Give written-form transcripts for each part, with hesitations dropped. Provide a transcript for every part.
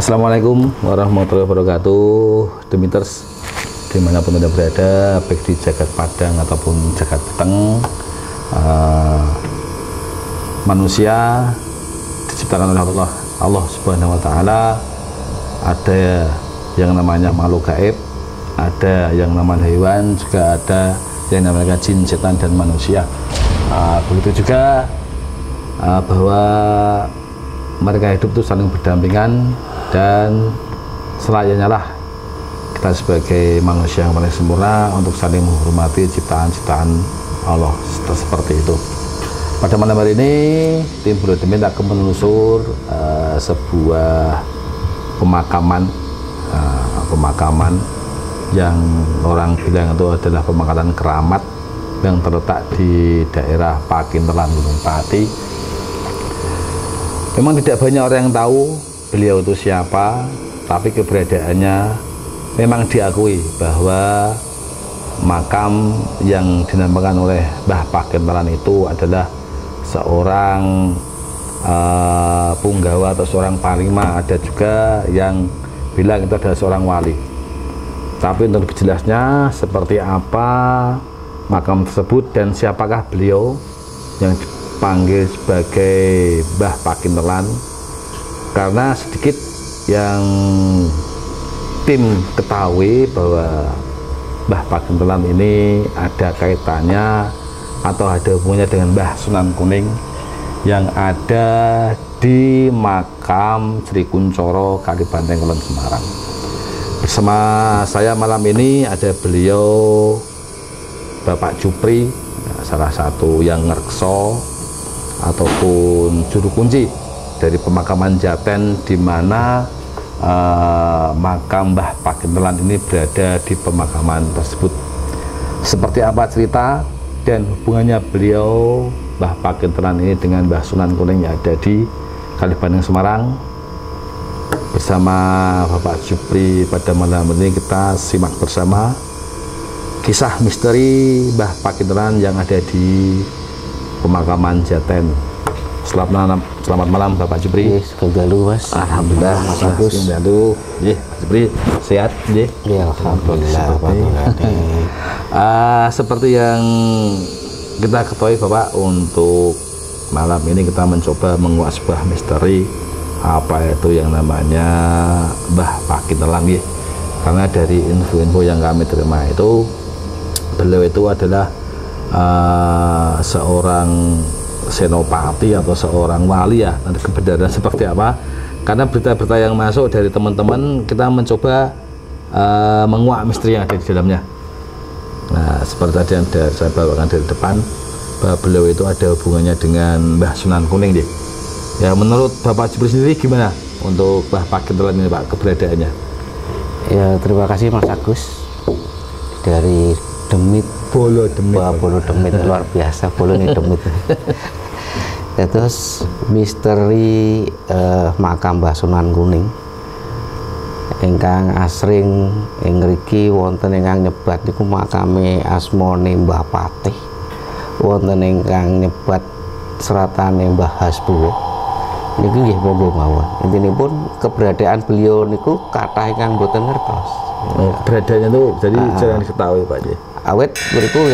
Assalamualaikum warahmatullahi wabarakatuh, Demiters dimanapun Anda berada, baik di jagat Padang ataupun jagat Peteng. Manusia diciptakan oleh Allah Subhanahu wa Ta'ala. Ada yang namanya makhluk gaib, ada yang namanya hewan, juga ada yang namanya jin, setan, dan manusia. Begitu juga bahwa mereka hidup itu saling berdampingan, dan selayaknya lah kita sebagai manusia yang paling sempurna untuk saling menghormati ciptaan-ciptaan Allah seperti itu. Pada malam hari ini tim Bulu Demit akan menelusur sebuah pemakaman yang orang bilang itu adalah pemakaman keramat yang terletak di daerah Pakintelan, Gunung Pati. Memang tidak banyak orang yang tahu beliau itu siapa, tapi keberadaannya memang diakui bahwa makam yang dinamakan oleh Mbah Pakintelan itu adalah seorang punggawa atau seorang panglima. Ada juga yang bilang itu adalah seorang wali. Tapi untuk lebih jelasnya seperti apa makam tersebut dan siapakah beliau yang dipanggil sebagai Mbah Pakintelan, karena sedikit yang tim ketahui bahwa Mbah Pakintelan ini ada kaitannya atau ada hubungannya dengan Mbah Sunan Kuning yang ada di makam Sri Kuncoro, Kalibanteng, Kulon, Semarang. Bersama saya malam ini ada beliau Bapak Jupri, salah satu yang ngerkso ataupun juru kunci dari pemakaman Jaten, di mana makam Mbah Pakintelan ini berada di pemakaman tersebut. Seperti apa cerita dan hubungannya beliau Mbah Pakintelan ini dengan Mbah Sunan Kuning yang ada di Kalibanteng, Semarang, bersama Bapak Jupri pada malam ini kita simak bersama kisah misteri Mbah Pakintelan yang ada di pemakaman Jaten. Selamat malam Bapak Jupri. Segalu Mas. Alhamdulillah Mas Agus. Segalu. Nggih, Mas Jupri sehat nggih? Ya alhamdulillah. Seperti yang kita ketahui Bapak, untuk malam ini kita mencoba menguak sebuah misteri apa itu yang namanya Mbah Pakintelan nggih. Karena dari info-info yang kami terima itu beliau itu adalah seorang senopati atau seorang wali ya. Nanti kebenaran seperti apa, karena berita-berita yang masuk dari teman-teman kita mencoba menguak misteri yang ada di dalamnya. Nah, seperti tadi yang saya bawakan dari depan, bahwa beliau itu ada hubungannya dengan Mbah Sunan Kuning deh. Ya, menurut Bapak Jupri sendiri gimana untuk Mbah Pakintelan ini Pak, keberadaannya? Ya, terima kasih Mas Agus dari Demit. Bolo Demit. Wah, Bolo Demit luar biasa, Bolo nih Demit. Ya, terus misteri makam Mbah Sunan Kuning ingkang asring ing ngriki wonten ingkang nyebat niku makame asmane Mbah Patih, wonten ingkang nyebat seratane Mbah Hasbuwo. Niki nggih monggo mawon. Intinipun keberadaan beliau niku kathah ingkang boten ngertos. Keberadaannya itu jadi jarang diketahui Pak J. Awet mriku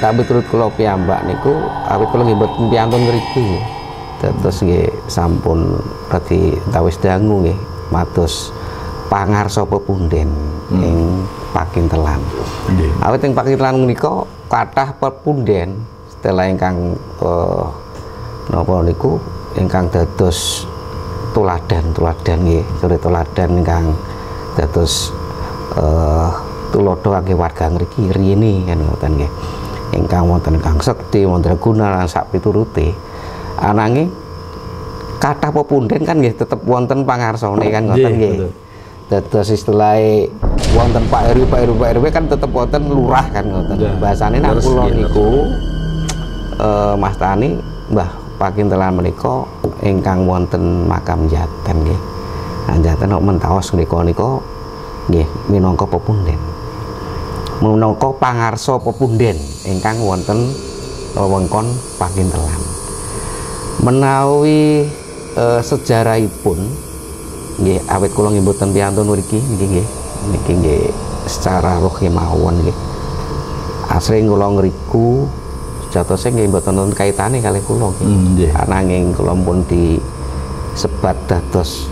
tak miturut kula piyambak niku awet kula nggih mboten piantun ngriki. Terus nggih sampun radi tawis dangu nggih mados pangarsa pepunden ing Pakintelan. Awet ing Pakintelan menika kathah pepunden setelah ingkang napa niku ingkang dados tuladan nggih, sore tuladan ingkang dados tulodo kangge warga ngriki riyene kan ngoten nggih. Ingkang wonten ingkang sekti, wonten guna lan sak piturute. Ananging kathah pepunden kan nggih tetep wonten pangarsane kan ngoten nggih. Dados istilahé wonten Pak RW kan tetep wonten lurah kan ngoten. Bahasane nek kula niku Mas Tani Mbah Pakintelan menika ingkang wonten makam Jaten nggih. Nah, Jaten kok mentaos menika nggih minangka pepunden, minangka pangarsa pepunden ingkang wonten wewengkon Pakintelan. Menawi sejarahipun nggih awit kula nggih mboten piantun mriki niki nggih secara roh kemawon nggih. Asring kula ngriku jatose nggih mboten wonten kaitane kalih kula nggih. Ananging kula pun disebat dados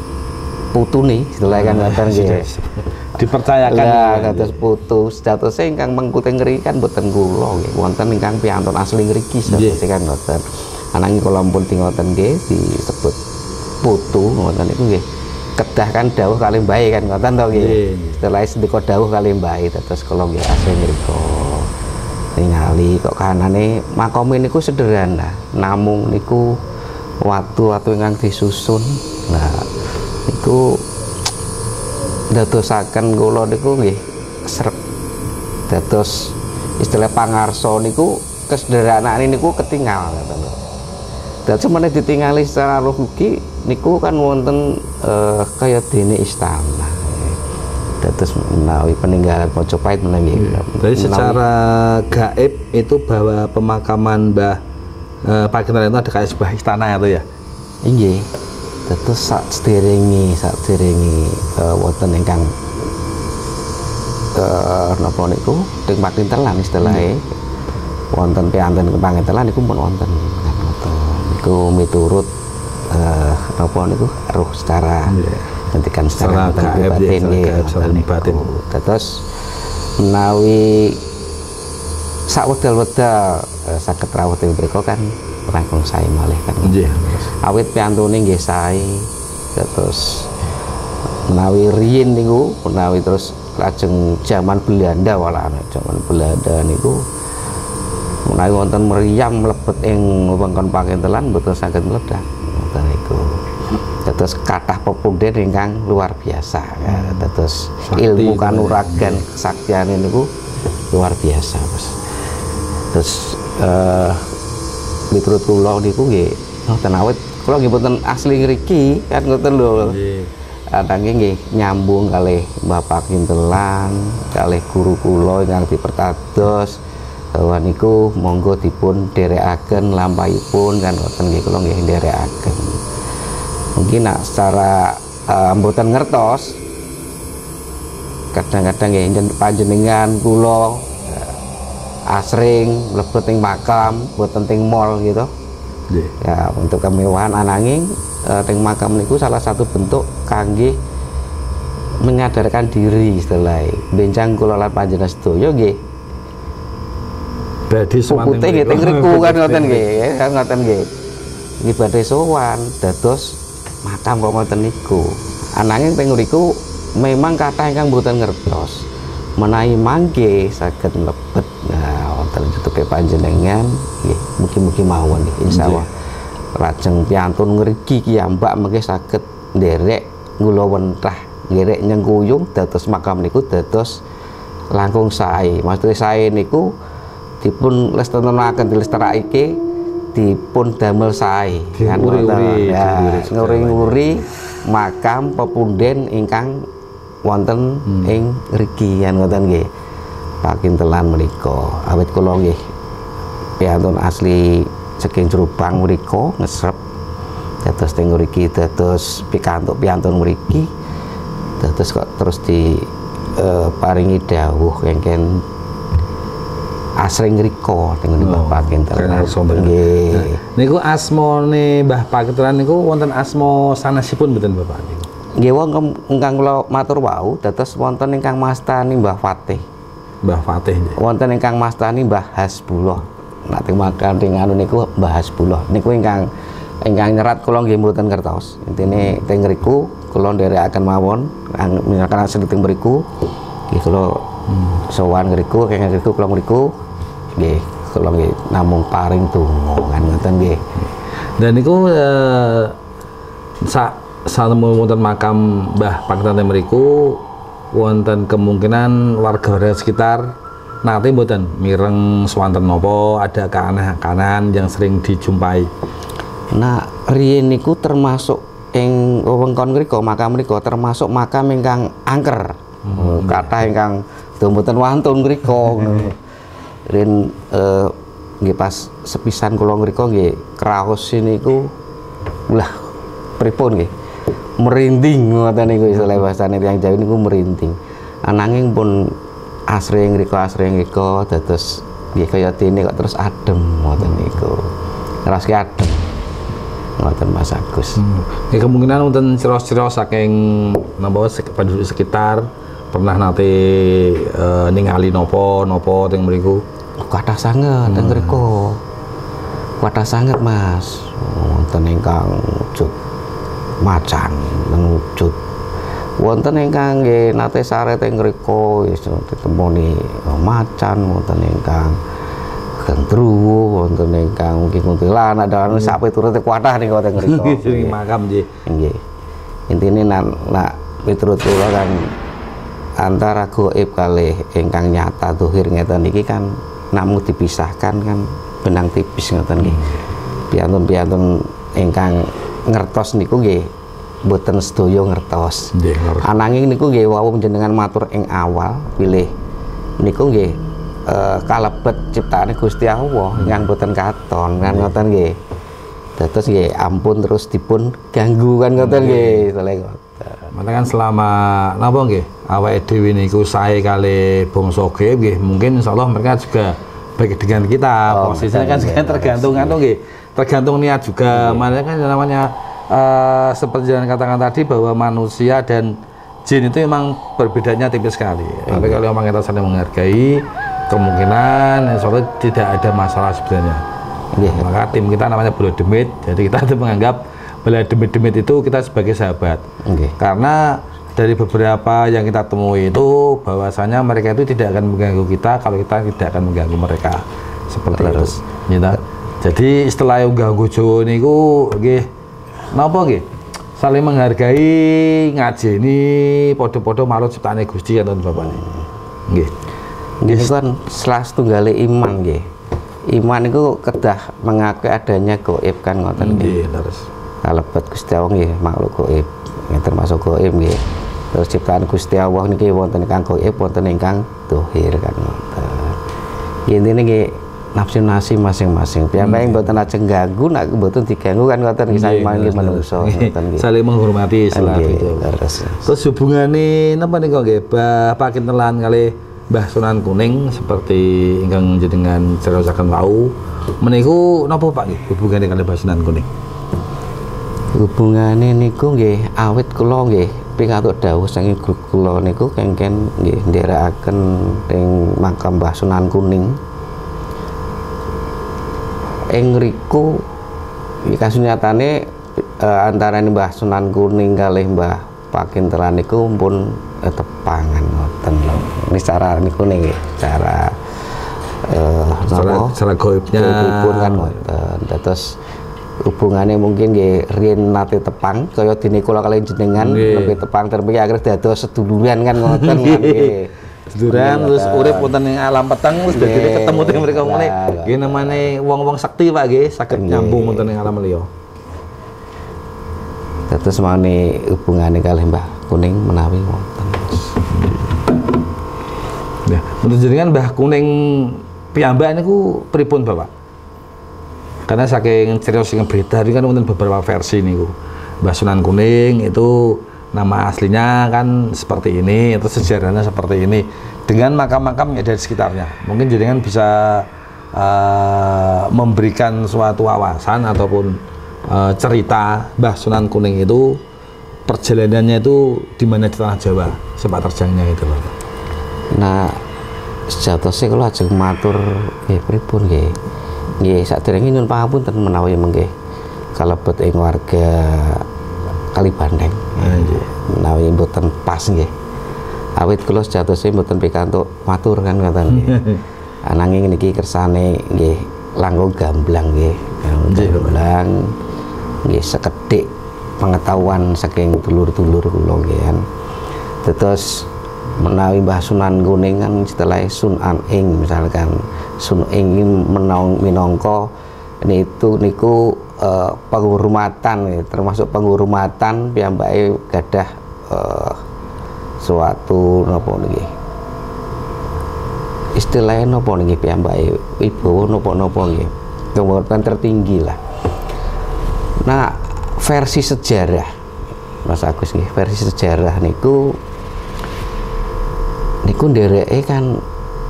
putune setelah kan ngoten nggih. Dipercayakan dados putu jatose ingkang mengkuting ngriki kan mboten kula nggih. Wonten ingkang piantun asli ngriki jatose kan ngoten. Ananging kula pun ngoten nggih disebut putu ngoten niku nggih. Kedah kan dawuh kalih mbahe kan ngoten to nggih. Setelah sedika dawuh kalih mbahe dados kula nggih asring mriku ningali kok kahanane makome niku sederhana namung niku watu-watu ingkang disusun. Nah niku dadosaken kula niku nggih srep dados istilah pangarsa niku kesederhanaan niku ketinggal ngoten lho. Dados meneh ditingali secara roh ugi niku kan wonten kaya dene istana. Dados menawi peninggalan Mojopahit menawi. Jadi secara gaib itu bahwa pemakaman Mbah Pakintelan itu ada kayak sebuah istana itu ya? Inggih. Dados sadèrènge wonten ingkang napa niku teng Pakintelan istilahé. Wonten piantun Pakintelan niku pun wonten. Niku miturut napa niku roh secara hentikan secara batin batin. Terus menawi sak wedal-wedal saged rawuh ing mriku kan langkung sae malih kan. Awit piantune nggih sae. Terus menawi riyin niku menawi terus lajeng zaman Belanda zaman Belanda niku menawi wonten meriam mlebet ing wewengkon Pakintelan mboten saged meledak. Ngoten niku. Dados kathah pepunden ingkang luar biasa. Dados ilmu kanuragan kesaktiane niku luar biasa, Mas. Terus miturut kula niku nggih ngoten awit kula nggih mboten asli ngriki kan ngoten lho. Nggih nggih nyambung kalih Mbah Pakintelan, kalih guru kula ingkang dipertados bahwa niku monggo dipun dherekaken lampahipun kan ngoten nggih kula nggih dherekaken. Mungkin secara mboten ngertos kadang-kadang nggih panjenengan kula asring mlebet ing makam mboten teng mall gitu. Ya untuk kemewahan ananging teng makam niku salah satu bentuk kangge menyadarkan diri istilahé. Benjang kula lan panjenengan sedaya nggih badhe sowan teng mriku kan ngoten nggih, kan ngoten nggih. Nggih badhe sowan dados makam kok ngoten niku. Ananging teng mriku memang kathah ingkang mboten ngertos menawi mangke saged mlebet. Nah, wonten jutuke panjenengan nggih mugi-mugi mawon nggih insyaallah. Lajeng piantun ngriki kiyambak mengke saged nderek kula wentah nderek nyengkuyung dados makam niku dados langkung sae. Maksud sae niku dipun lestarenaken dilestarekake dipun damel sae kan nguri-nguri makam pepunden ingkang wonten ing mriki kan ngoten nggih. Pakintelan menika awit kula nggih piantun asli saking Jombang mriku ngesrep dados teng mriki dados pikantuk piantun mriki dados kok terus di paringi dawuh kengken asring ngrika teng Mbah Pakintelan. Nggih. Niku asmane Mbah Pakintelan niku wonten asma sanesipun mboten Bapak niku? Nggih wong ingkang kula matur wau dados wonten ingkang mastani Mbah Fatih. Mbah Fatih nggih. Wonten ingkang mastani Mbah Hasbullah. Nek teng makan teng anu niku Mbah Hasbullah. Niku ingkang nyerat kula nggih mboten ngertos. Intine teng ngriku kula nderekaken mawon misalkan asli teng mriku nggih kula sowan ngriku kenging ngriku kula mriku nggih kula nggih namung paring donga kan ngoten nggih. Dan niku satemene wonten makam Mbah Pakintelan mriku wonten kemungkinan warga sekitar nate mboten mireng swanten napa ada keanehan yang sering dijumpai. Nah, riyen niku termasuk ing wewengkon mriku makam mriku termasuk makam ingkang angker. Kathah ingkang mboten wantun mriku. Rin nggih pas sepisan kula mriku nggih kraos niku lah pripun nggih merinding ngoten niku istilah bahasane tiyang Jawi niku merinding. Ananging pun asring rika dados nggih kaya dene kok terus adem ngoten niku. Ngraske adem. Ngoten Mas Agus. Ya kemungkinan wonten ciro-ciro saking napa penduduk sekitar pernah nate ningali napa teng mriku. Kathah sanget teng mriku. Kathah sanget Mas. Wonten ingkang wujud macan, wujud wonten ingkang nggih nate sare teng mriku iso ditemoni macan, wonten ingkang gendruwo, wonten ingkang mungkin kuntilanak dan sak piturute kathah niku teng mriku. Sing makam nggih. Nggih. Intine nak miturut kula kan antara gaib kalih ingkang nyata dohir ngeten iki kan namung dipisahkan kan benang tipis ngoten nggih. Piantun-piantun ingkang ngertos niku nggih mboten sedaya ngertos. Nggih, ngertos. Ananging niku nggih wau panjenengan matur ing awal pilih niku nggih kalebet ciptaane Gusti Allah ingkang boten katon kan ngoten nggih. Dados nggih ampun terus dipun ganggu kan ngoten nggih. Maka kan selama napa nggih awake dhewe niku sae kali bangsa gaib nggih mungkin insyaallah mereka juga baik dengan kita. Posisinya kan tergantung nggih. Tergantung niat juga. Makanya kan namanya seperti yang katakan tadi bahwa manusia dan jin itu memang berbedanya tipis sekali. Tapi kalau memang kita saling menghargai, kemungkinan insya Allah tidak ada masalah sebenarnya. Maka tim kita namanya Bola Demit, jadi kita menganggap Bola Demit itu kita sebagai sahabat. Karena dari beberapa yang kita temui itu bahwasanya mereka itu tidak akan mengganggu kita kalau kita tidak akan mengganggu mereka. Seperti itu. Jadi istilah yang ganggu Jawa niku nggih napa nggih? Saling menghargai, ngajeni podo-podo marut ciptaane Gusti enten Bapak nggih. Nggih kan salah setunggale iman nggih. Iman itu kedah mengakui adanya gaib kan ngoten nggih. Terus kalebet Gusti Allah nggih makhluk gaib. Termasuk gaib nggih. Terus ciptaan Gusti Allah niki wonten ingkang gaib, wonten ingkang dohir kan ngoten. Intine nggih nafsu masing-masing. Piyambake mboten ajeng ganggu, nek mboten diganggu kan ngoten nggih sae mangke manungsa ngoten nggih. Saling menghormati selalu itu. Terus hubungane napa nika nggih Pak Kintelan kali Mbah Sunan Kuning seperti ingkang jenengan ceritaken wau meniku napa Pak nggih hubungane kali Mbah Sunan Kuning? Hubungane niku nggih awit kula nggih pikantuk dawuh saking guru kula niku kengken nggih nderekaken ing makam Mbah Sunan Kuning. Ing riku kasunyatane antarané Mbah Sunan Kuning kalih Mbah Pakintelan niku pun tepangan ngoten lho. Ini cara niku nggih cara cara gaibnya pun kan ngoten. Terus hubungannya mungkin nggih riyen nate tepang kaya dene kula kalih jenengan lebih tepang terpikir akhirnya dados seduluran kan ngoten nggih. Seduluran terus urip wonten ing alam peteng terus dadi ketemu teng mriko mulai nggih namane wong-wong sakti Pak nggih saged nyambung wonten ing alam liya. Dados mane hubungane kalih Mbah Kuning menawi wonten. Ya, menurut jenengan Mbah Kuning piyambak niku pripun Bapak? Karena saking cerita sing beredar kan wonten beberapa versi niku. Mbah Sunan Kuning itu nama aslinya kan seperti ini, atau sejarahnya seperti ini dengan makam-makam dari sekitarnya. Mungkin jenengan bisa memberikan suatu wawasan ataupun cerita Mbah Sunan Kuning itu perjalanannya itu di mana di tanah Jawa sepak terjangnya itu Bapak. Nah, sejatosnya kalau ajeng matur nggih pripun nggih. Nggih saderenge nyuwun pangapunten menawi mengke kalebet ing warga Kalibandeng. Menawi mboten pas nggih. Awit kula sejatosnya mboten pikantuk matur kan ngoten nggih. Ananging niki kersane nggih langkung gamblang nggih. Gamblang nggih sekedhik pengetahuan saking dulur-dulur kula nggih kan. Terus menawi Mbah Sunan Kuning kan setelah Sunan Ing misalkan Sun Ing minangka niku penghormatan termasuk penghormatan piyambake gadah suatu napa niki istilahnya napa niki piyambake wibawa napa nggih penghormatan tertinggi lah. Nah versi sejarah Mas Agus nggih, versi sejarah niku ndereke kan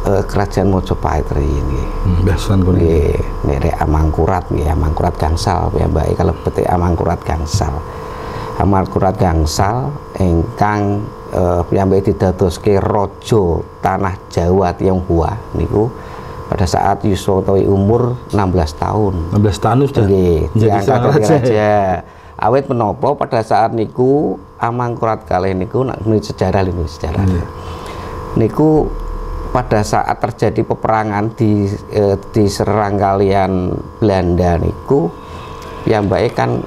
kerajaan Mojopahit nggih. Mbah Sunan Kuning. Nggih, nderek Amangkurat nggih, Amangkurat Gangsal piyambake kalebet Amangkurat Gangsal. Amangkurat Gangsal ingkang piyambake didadoske raja tanah Jawa Tionghoa niku pada saat yuswa utawi umur 16 tahun. 16 tahun sudah diangkat jadi raja. Awit menapa pada saat niku Amangkurat kalih niku sejarah ini sejarah. Niku pada saat terjadi peperangan diserang kalian Belanda niku piyambake kan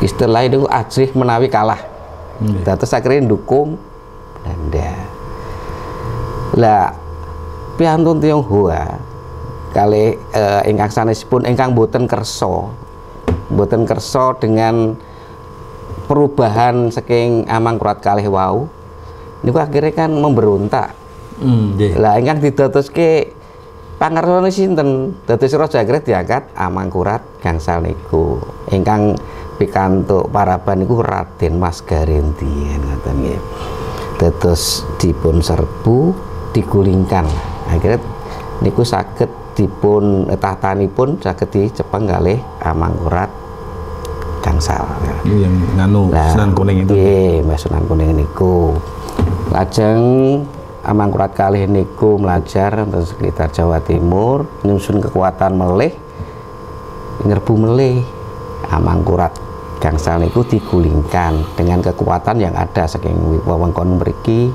istilah itu ajrih menawi kalah. Terus akhirnya dukung Belanda. Lah piyantun Tionghoa kalih ingkang sanesipun ingkang boten kersa dengan perubahan saking Amangkurat kalih wau niku akhirnya kan memberontak. Lah ingkang didadoske pangartone sinten? Dados raja akhirnya diangkat Amangkurat Gangsal niku. Ingkang pikantuk paraban niku Raden Mas Garendian ngoten nggih. Dados dipun serbu, digulingkan. Akhirnya niku saged dipun tahtanipun saged dicepeng kalih Amangkurat Gangsal. Yang nganu Sunan Kuning itu. Nggih, Mbah Sunan Kuning niku. Lajeng Amangkurat kalih niku melajar untuk sekitar Jawa Timur, nyusun kekuatan melih, nyerbu melih. Amangkurat Gangsal niku digulingkan dengan kekuatan yang ada saking wewengkon mriki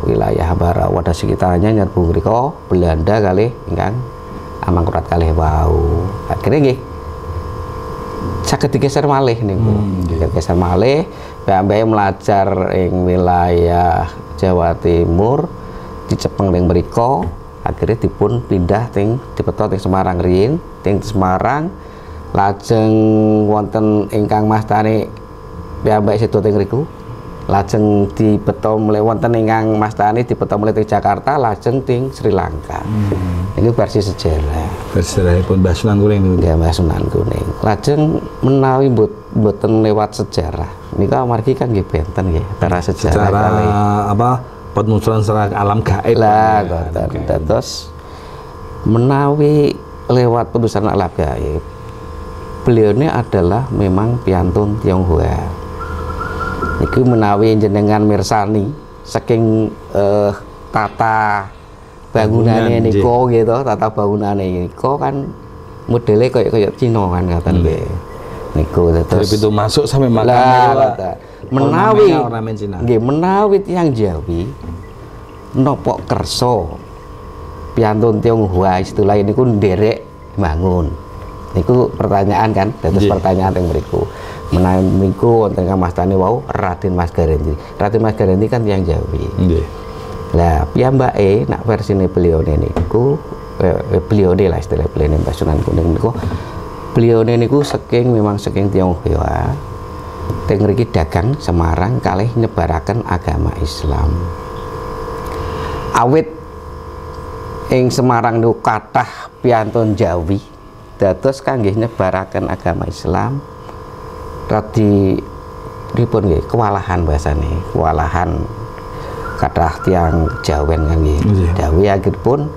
wilayah Barawa dan sekitarnya nyerbu mriko Belanda kalih ingkang Amangkurat kalih wau. Akhirnya nggih saged digeser malih niku. Digeser malih piyambake melajar ing wilayah Jawa Timur dicepeng ning mriko, akhirnya dipun pindah dipetha teng Semarang riyin, teng Semarang lajeng wonten ingkang mastani piyambake sedo teng mriku. Lajeng dipetha mulai wonten ingkang mastani dipetha mulai teng Jakarta, lajeng teng Sri Lanka. Ini versi sejarah. Versi sejarahipun Mbah Sunan Kuning niku. Nggih, Mbah Sunan Kuning. Lajeng menawi mboten lewat sejarah niku amargi kan nggih benten nggih antara sejarah kali apa penelusuran secara alam gaib lah ngoten. Dados menawi lewat penelusuran alam gaib, beliau ini adalah memang piyantun Tionghoa. Iku menawi jenengan mirsani saking tata bangunane niku gitu, tata bangunane niku kan modele kayak Cina kan ngoten nggih. Niku terus itu masuk sampai makam menawi nggih menawi tiyang Jawi napa kersa piyantun Tionghoa istilah niku nderek bangun. Niku pertanyaan kan, dados pertanyaan teng mriku. Menawi niku wonten kang mastani wau Raden Mas Garendi. Raden Mas Garendi kan tiyang Jawi. Nggih. Lah piyambake nak versine beliau niku beliau lah istilah beliau Mbah Sunan Kuning niku. Beliau niku memang saking Tionghoa. Teng mriki dagang Semarang kalih nyebaraken agama Islam. Awit ing Semarang niku kathah piyantun Jawi dados kangge nyebaraken agama Islam. Radi pripun nggih kewalahan bahasane, kewalahan kathah tiyang Jawen kan nggih. Jawi akhiripun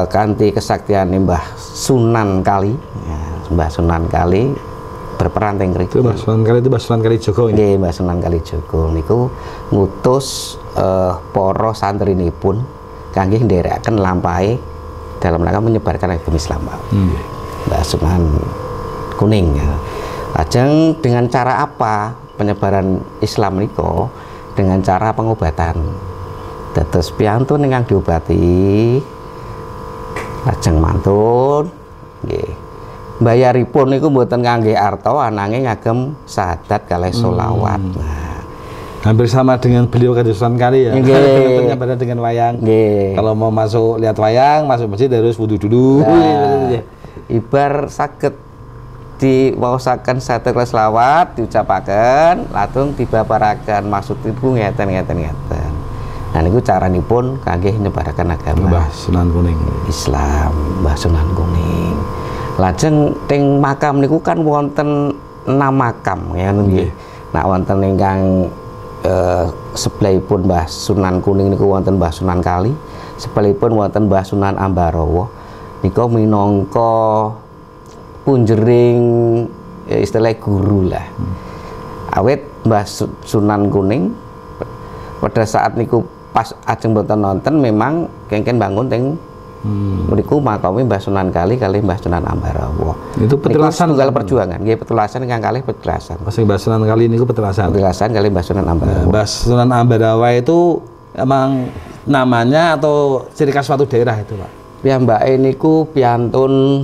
kanthi kesaktian Mbah Sunan Kali, ya, Mbah Sunan Kali berperan teng mriki. Mbah Sunan Kali itu Mbah Sunan Kalijaga ya. Nggih, Mbah Sunan Kalijaga niku ngutus para santrinipun kangge nderekaken lampahe dalam rangka menyebarkan agama Islam. Mbah Sunan Kuning. Ya. Lajeng dengan cara apa penyebaran Islam niku? Dengan cara pengobatan. Dados piyantun ingkang diobati lajeng mantun nggih. Bayaripun niku mboten kangge arta ananging ngagem syahadat kalih selawat. Nah, hampir sama dengan beliau Kanjeng Sunan Kali ya. Nggih. Pada dengan wayang. Nggih. Kalau mau masuk lihat wayang, masuk masjid harus wudu dulu. Nah, ibar saged diwaosaken syahadat kalih selawat diucapaken langsung dibabaraken maksudipun ngeten. Nah niku caranipun kangge nyebaraken agama Mbah Sunan Kuning Islam, Mbah Sunan Kuning. Lajeng teng makam niku kan wonten 6 makam ya nggih. Nah wonten ingkang sebelahipun Mbah Sunan Kuning niku wonten Mbah Sunan Kali, sebelahipun wonten Mbah Sunan Ambarawa. Nika minangka punjering istilah guru lah. Awet Mbah Sunan Kuning pada saat niku pas ajeng boten nonton memang kengken bangun teng mriku makame Mbah Sunan Kali kalih Mbah Sunan Ambarawa. Itu petelasan tunggal perjuangan, nggih petelasan ingkang kalih petelasan. Masing Mbah Sunan Kali niku petelasan. Petelasan kalih Mbah Sunan Ambarawa. Mbah Sunan Ambarawa itu emang namanya atau ciri khas suatu daerah itu, Pak? Piyambake niku piantun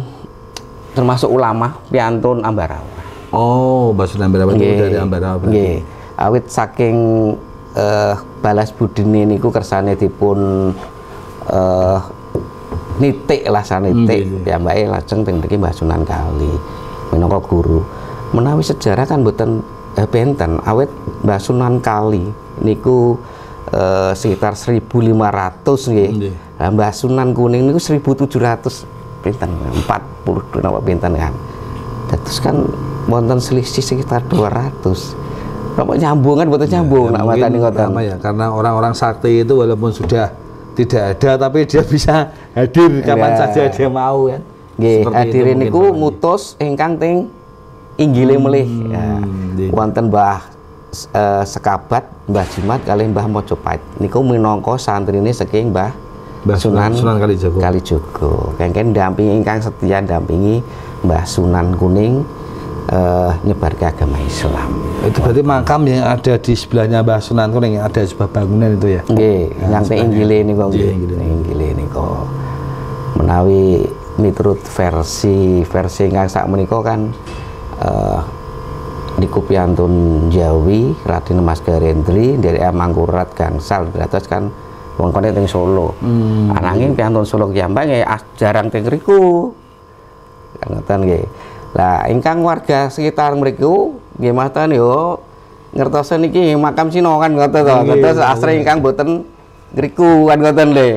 termasuk ulama piantun Ambarawa. Oh, Mbah Sunan Ambarawa itu dari Ambarawa berarti. Nggih. Awit saking balas budine niku kersane dipun nitik lah sanitik piyambake lajeng teng mriki Mbah Sunan Kali minangka guru. Menawi sejarah kan mboten benten awet Mbah Sunan Kali niku sekitar 1500 nggih. Lah Mbah Sunan Kuning niku 1700 pinten 40 napa pinten kan. Terus kan wonten selisih sekitar 200. Bapak nyambung kan, betul nyambung nak matani ngoten. Ya, karena orang-orang sakti itu walaupun sudah tidak ada tapi dia bisa hadir kapan saja dia mau kan. Nggih, hadir niku ngutus ingkang teng inggile melih. Ya. Wonten Mbah Sekabat, Mbah Jimat kalih Mbah Mojopait. Niku minangka santrine saking Mbah Sunan Kalijogo. Kengken dampingi ingkang setia dampingi Mbah Sunan Kuning nyebar ke agama Islam. Itu berarti makam yang ada di sebelahnya Mbah Sunan Kuning yang ada sebuah bangunan itu ya? Nggih, yang teng inggile niku nggih. Inggile niku. Menawi miturut versi ingkang sakmenika kan niku piantun Jawi Raden Mas Garendri dari Mangkurat Gangsal terus kan wongkone teng Solo. Ananging piantun Solo kiyambak jarang teng mriku. Kan ngoten nggih. Lah ingkang warga sekitar mriku nggih matan yo ngertosen iki makam Cina kan ngoten to. Terus asring ingkang boten ngriku kan ngoten le.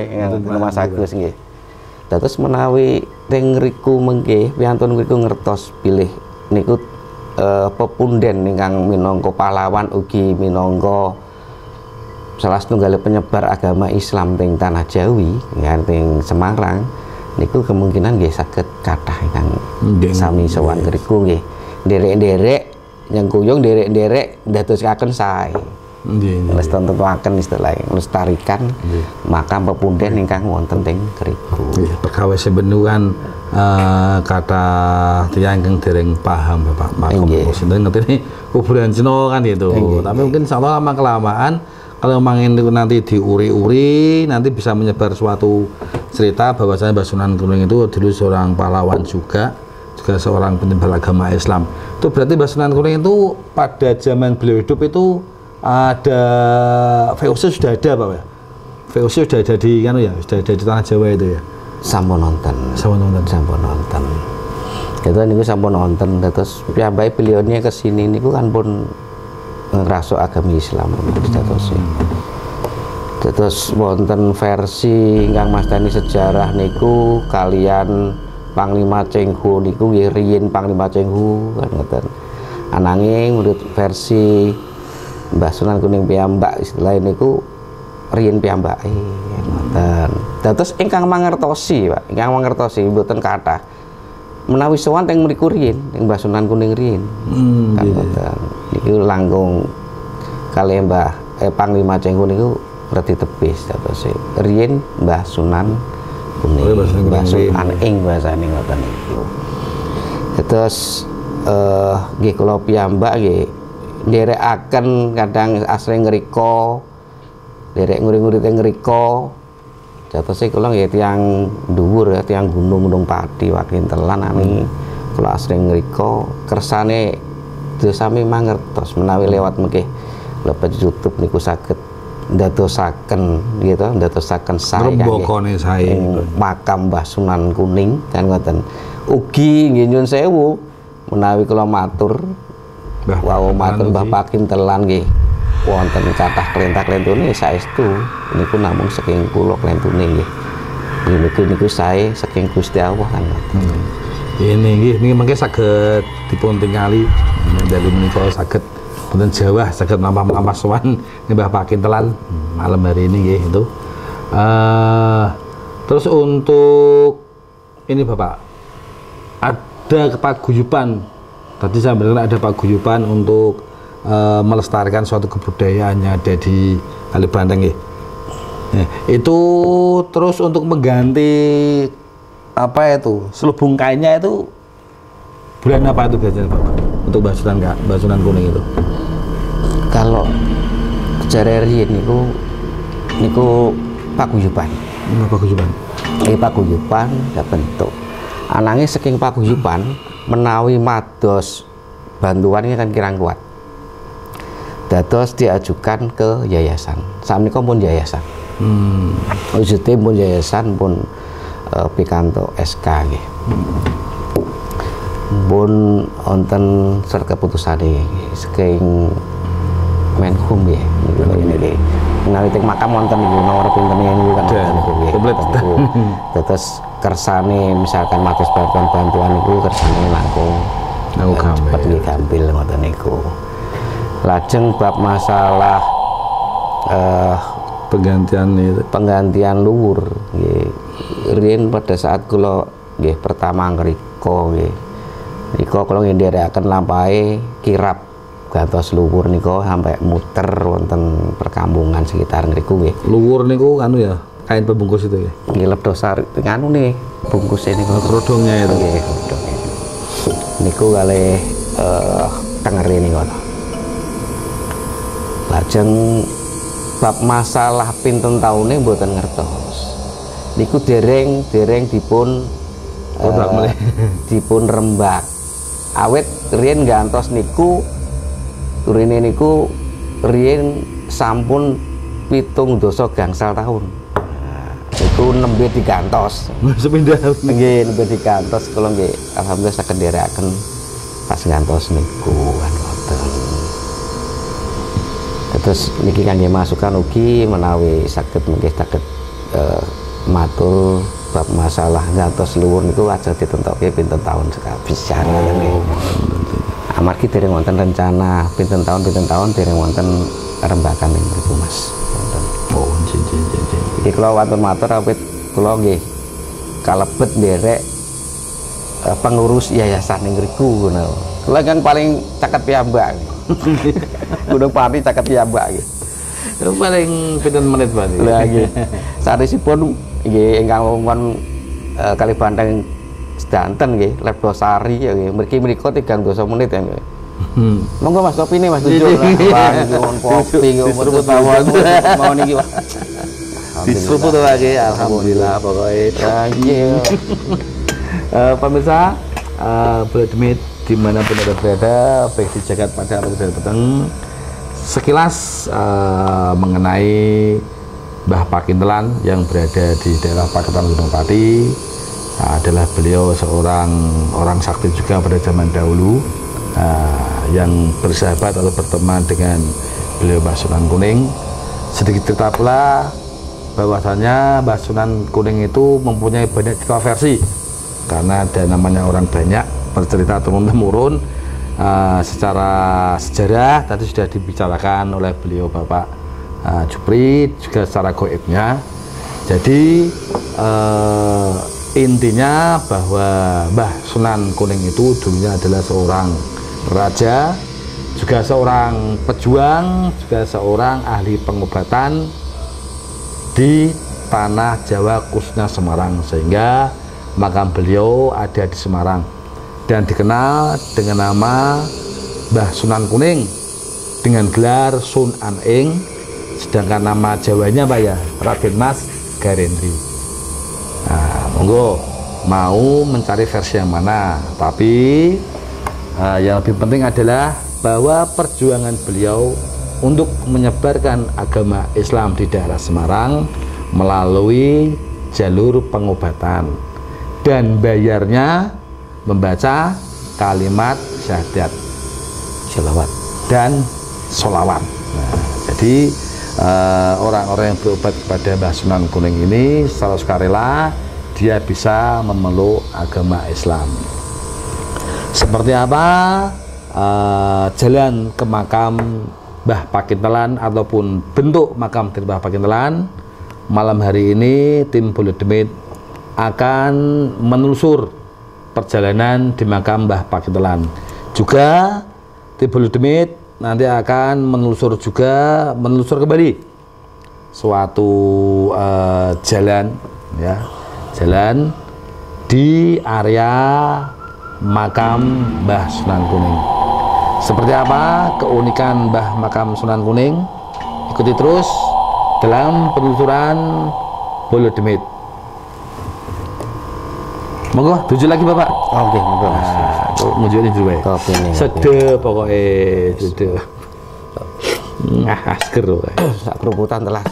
Mas Agus nggih. Terus menawi teng ngriku mengke piantun mriku ngertos pilih niku pepunden ingkang minangka pahlawan ugi minangka salah setunggal penyebar agama Islam teng tanah Jawi ya teng Semarang. Niku kemungkinan nggih saged kathah ingkang sami sowan ngriku nggih. Nderek-nderek nyengkuyung nderek-nderek ndadosaken sae. Nggih. Lestariaken istilahnya, melestarikan makam pepunden ingkang wonten teng ngriku. Nggih, perkawis sebendukan kata tiyang ingkang dereng paham Bapak makam sinten ngerti kuburan Cina kan itu. Tapi mungkin insyaallah lama kelamaan kalau memang ini nanti diuri-uri nanti bisa menyebar suatu cerita bahwasanya Mbah Sunan Kuning itu dulu seorang pahlawan juga seorang penyebar agama Islam. Itu berarti Mbah Sunan Kuning itu pada zaman beliau hidup itu ada VOC sudah ada Pak ya? VOC sudah ada di kan ya, sudah ada di tanah Jawa itu ya. Sampun nonton. Kita niku sampun nonton terus piyambake beliaunya kesini niku kan pun ngerasuk agama Islam terus wonten versi ingkang mastani sejarah niku kalian Panglima Chenghu niku nggih riyin Panglima Chenghu kan ngoten. Ananging menurut versi Mbah Sunan Kuning piyambak istilah niku riyin piyambake ngoten. Terus ingkang mangertosi Pak, ingkang mangertosi mboten kathah. Menawi sowan teng mriku riyin ing Mbah Sunan Kuning riyin. Kan ngoten. Niki langkung kalih Mbah Panglima Chenghu niku reti tebis terus riyin Mbah Sunan Kuning. Mbah Sunan ing bahasane ngoten niku. Terus nggih kula piyambak nggih nderekaken kadang asring ngrika derek nguri-nguri teng ngrika. Jatose kula nggih tiyang dhuwur ya, tiyang gunung pati wakintelan ani kula asring ngrika kersane sami mangertos menawi lewat mengke lebet YouTube niku saged ndadosaken gitu, ndadosaken sae rembokane sae makam Mbah Sunan Kuning kan ngoten. Ugi nggih nyuwun sewu menawi kula matur matur Mbah Pakintelan nggih wonten kathah klentak-klentune saestu niku namung saking kula klentune nggih. Niku sae saking Gusti Allah kan. Ini mungkin saged dipun tingali dari menika saged punten Jawa saged nambah-nambah sowan Mbah Pakintelan malam hari ini nggih itu. Terus untuk ini Bapak ada paguyuban. Tadi saya bilang ada paguyuban untuk melestarikan suatu kebudayaan yang ada di Kalibanteng nggih. Itu terus untuk mengganti apa itu selubung kainnya itu bulan apa itu biasanya Bapak untuk basunan kuning itu? Kalau jareri niku paguyuban. Paguyuban. Ini paguyuban ya bentuk. Anangnya saking paguyuban menawi mados bantuan ini kan kirang kuat. Dados diajukan ke yayasan. Sakmenika pun yayasan. Wujudnya pun yayasan pun pikanto SK nggih. Pun wonten ser keputusane saking Menhum nggih niku niki. Menawi teng makam wonten niku nomor pintene niku kan niku nggih. Terus kersane misalkan matus bantuan niku kersane langkung cepet nggih gampil ngoten niku. Lajeng bab masalah penggantian luhur nggih. Riyen pada saat kula nggih pertama ngriko nggih. Nika kula ngendherekaken lampahe kirap gantos luhur nika sampai muter wonten perkampungan sekitar ngriku nggih. Luhur niku anu ya, kain pembungkus itu ya. Nggih ledosar nganu nih bungkusnya niku rodongnya itu. Nggih, rodongnya. Niku kalih tengeri niku. Lajeng bab masalah pinten taune mboten ngertos. Niku dereng dipun dipun rembak. Awet riyen gantos niku turine niku riyen sampun 7 doso gangsal tahun. Niku nembe digantos. Sepindah. Nggih, nembe digantos kula nggih alhamdulillah saged nderekaken pas gantos niku kan wonten. Terus niki kangge masukan ugi menawi saged mengke saged matur bab masalah gantos luhur niku aja ditentokke pinten taun sekabisan ngoten nggih. Amargi dereng wonten rencana pinten taun dereng wonten rembakan ing mriku Mas. Wonten. Oh, nggih. Iki kula wonten matur awit kula nggih kalebet nderek pengurus yayasan ing mriku ngono. Kula kan paling caket piyambak. Gunung Pati caket piyambak nggih. Paling pinten menit berarti. Lah nggih. Sanesipun nggih ingkang wonten Kalibanteng sedanten nggih Lebdosari ya nggih. Mriki menika 3 menit ya nggih. Monggo Mas kopi nih Mas Jujur. Wah, kopi umur tawon. Mau niki Pak. Diseruput lagi alhamdulillah pokoknya. Nggih. Pemirsa Blademit dimanapun Anda berada, baik di jagat pada atau dari peteng, sekilas mengenai Mbah Pakintelan yang berada di daerah Paketan Gunung Pati adalah beliau seorang orang sakti juga pada zaman dahulu yang bersahabat atau berteman dengan beliau Mbah Sunan Kuning. Sedikit cerita pula bahwasanya Mbah Sunan Kuning itu mempunyai banyak versi karena ada namanya orang banyak bercerita turun-temurun secara sejarah tadi sudah dibicarakan oleh beliau Bapak Jupri juga secara goibnya. Jadi intinya bahwa Mbah Sunan Kuning itu dulunya adalah seorang raja, juga seorang pejuang, juga seorang ahli pengobatan di tanah Jawa khususnya Semarang, sehingga makam beliau ada di Semarang dan dikenal dengan nama Mbah Sunan Kuning dengan gelar Sun Aning, sedangkan nama Jawanya Pak ya Raden Mas Garendri. Nah, monggo mau mencari versi yang mana, tapi yang lebih penting adalah bahwa perjuangan beliau untuk menyebarkan agama Islam di daerah Semarang melalui jalur pengobatan dan bayarnya membaca kalimat syahadat, sholawat dan sholawat. Nah, jadi orang-orang yang berobat kepada Mbah Sunan Kuning ini secara sukarela dia bisa memeluk agama Islam. Seperti apa jalan ke makam Mbah Pakintelan ataupun bentuk makam dari Mbah Pakintelan, malam hari ini tim Bolo Demit akan menelusur perjalanan di makam Mbah Pakintelan. Juga tim Bolo Demit nanti akan menelusur kembali suatu jalan, ya, jalan di area makam Mbah Sunan Kuning. Seperti apa keunikan Mbah makam Sunan Kuning? Ikuti terus dalam penelusuran Bolo Demit. Monggo, tuju lagi Bapak. Oke, monggo Mas. Ngunjukin juga ya. Kopi nih. Sedep pokoknya, sedep. Ngah asker. Sak keruputan telas.